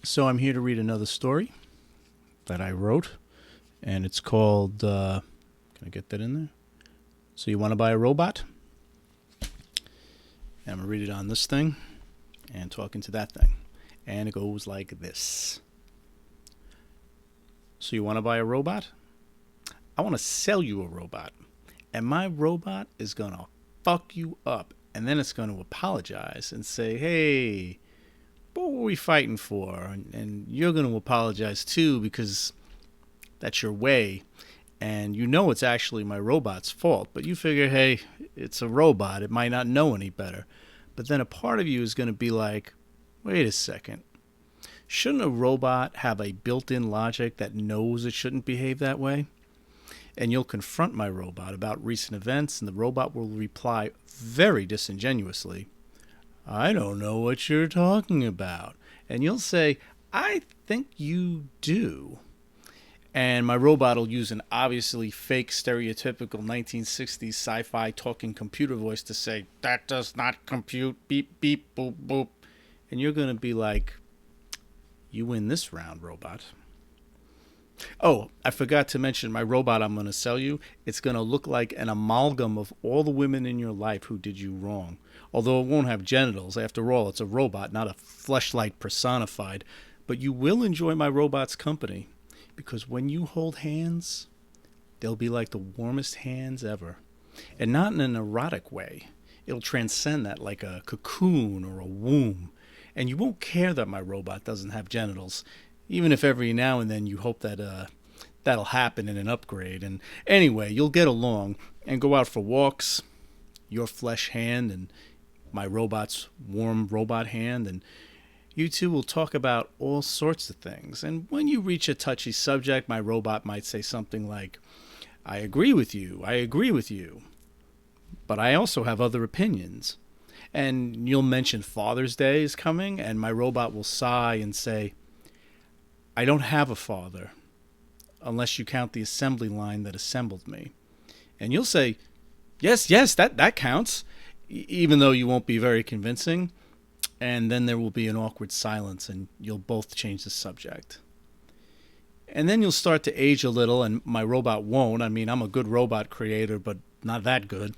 So I'm here to read another story that I wrote, and it's called. Can I get that in there? So you want to buy a robot? And I'm gonna read it on this thing and talk into that thing, and it goes like this. So you want to buy a robot? I want to sell you a robot, and my robot is gonna fuck you up, and then it's gonna apologize and say, "Hey, what were we fighting for?" And you're gonna apologize too because that's your way, and you know it's actually my robot's fault, but you figure, hey, it's a robot, it might not know any better. But then a part of you is going to be like, wait a second, shouldn't a robot have a built-in logic that knows it shouldn't behave that way? And you'll confront my robot about recent events, and the robot will reply very disingenuously, I don't know what you're talking about. And you'll say, I think you do. And my robot will use an obviously fake, stereotypical 1960s sci-fi talking computer voice to say, that does not compute, beep, beep, boop, boop. And you're going to be like, you win this round, robot. Oh, I forgot to mention my robot I'm going to sell you. It's going to look like an amalgam of all the women in your life who did you wrong. Although it won't have genitals. After all, it's a robot, not a fleshlight personified. But you will enjoy my robot's company. Because when you hold hands, they'll be like the warmest hands ever. And not in an erotic way. It'll transcend that like a cocoon or a womb. And you won't care that my robot doesn't have genitals, even if every now and then you hope that that'll happen in an upgrade. And anyway, you'll get along and go out for walks, your flesh hand and my robot's warm robot hand, and you two will talk about all sorts of things. And when you reach a touchy subject, my robot might say something like, I agree with you, I agree with you, but I also have other opinions. And you'll mention Father's Day is coming, and my robot will sigh and say, I don't have a father, unless you count the assembly line that assembled me. And you'll say, yes, yes, that counts, even though you won't be very convincing. And then there will be an awkward silence, and you'll both change the subject. And then you'll start to age a little, and my robot won't. I mean, I'm a good robot creator, but not that good.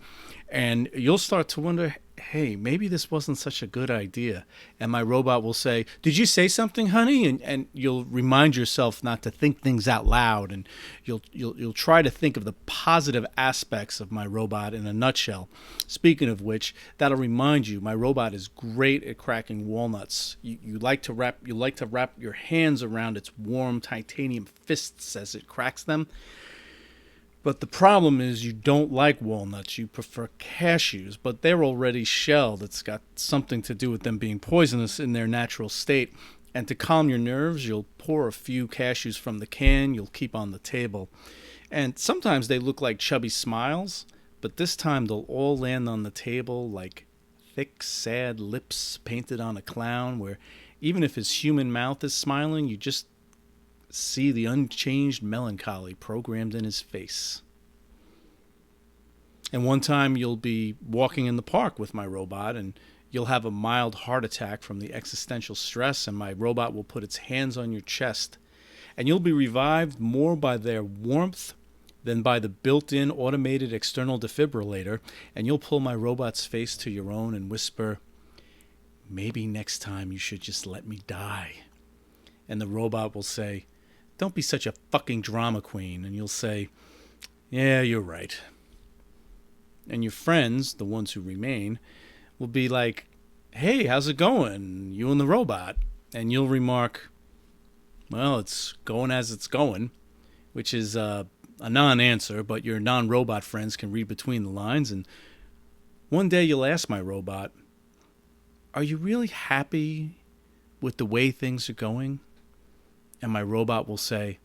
And you'll start to wonder, hey, maybe this wasn't such a good idea. And my robot will say, did you say something, honey? And you'll remind yourself not to think things out loud, and you'll try to think of the positive aspects of my robot in a nutshell. Speaking of which, that'll remind you, my robot is great at cracking walnuts. You like to wrap your hands around its warm titanium fists as it cracks them. But the problem is you don't like walnuts. You prefer cashews, but they're already shelled. It's got something to do with them being poisonous in their natural state. And to calm your nerves, you'll pour a few cashews from the can you'll keep on the table. And sometimes they look like chubby smiles, but this time they'll all land on the table like thick, sad lips painted on a clown, where even if his human mouth is smiling, you just see the unchanged melancholy programmed in his face. And one time you'll be walking in the park with my robot, and you'll have a mild heart attack from the existential stress, and my robot will put its hands on your chest. And you'll be revived more by their warmth than by the built-in automated external defibrillator, and you'll pull my robot's face to your own and whisper, maybe next time you should just let me die. And the robot will say, don't be such a fucking drama queen. And you'll say, yeah, you're right. And your friends, the ones who remain, will be like, hey, how's it going, you and the robot? And you'll remark, well, it's going as it's going, which is a non-answer, but your non-robot friends can read between the lines. And one day you'll ask my robot, are you really happy with the way things are going? And my robot will say,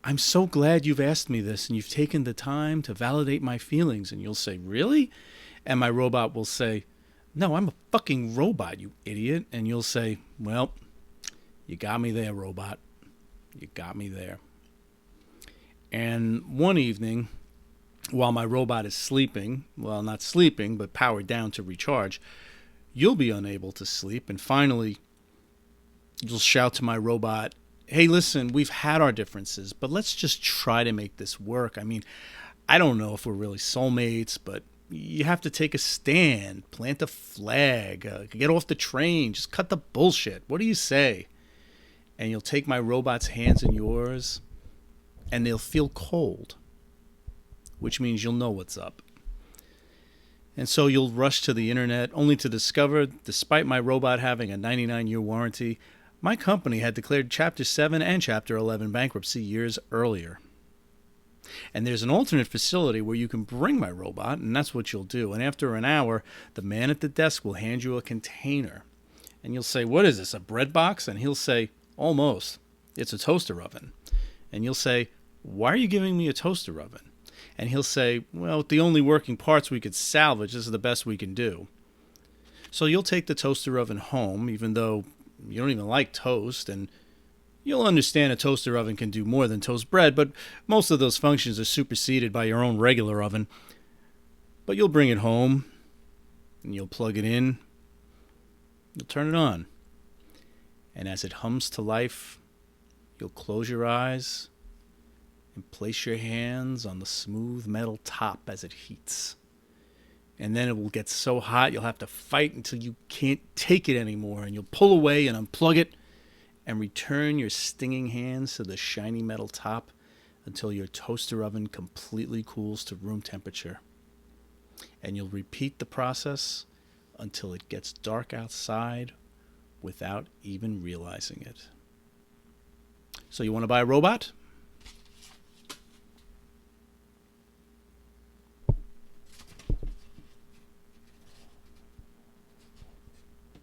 I'm so glad you've asked me this and you've taken the time to validate my feelings. And you'll say, really? And my robot will say, no, I'm a fucking robot, you idiot. And you'll say, well, you got me there, robot. You got me there. And one evening, while my robot is sleeping, well, not sleeping, but powered down to recharge, you'll be unable to sleep. And finally, You'll shout to my robot, hey, listen, we've had our differences, but let's just try to make this work. I mean, I don't know if we're really soulmates, but you have to take a stand, plant a flag, get off the train, just cut the bullshit. What do you say? And you'll take my robot's hands in yours, and they'll feel cold, which means you'll know what's up. And so you'll rush to the internet only to discover, despite my robot having a 99-year warranty, my company had declared Chapter 7 and Chapter 11 bankruptcy years earlier. And there's an alternate facility where you can bring my robot, and that's what you'll do. And after an hour, the man at the desk will hand you a container. And you'll say, what is this, a bread box? And he'll say, almost. It's a toaster oven. And you'll say, why are you giving me a toaster oven? And he'll say, well, with the only working parts we could salvage, this is the best we can do. So you'll take the toaster oven home, even though you don't even like toast, and you'll understand a toaster oven can do more than toast bread, but most of those functions are superseded by your own regular oven. But you'll bring it home, and you'll plug it in, you'll turn it on, and as it hums to life, you'll close your eyes and place your hands on the smooth metal top as it heats. And then it will get so hot you'll have to fight until you can't take it anymore, and you'll pull away and unplug it and return your stinging hands to the shiny metal top until your toaster oven completely cools to room temperature. And you'll repeat the process until it gets dark outside without even realizing it. So you want to buy a robot?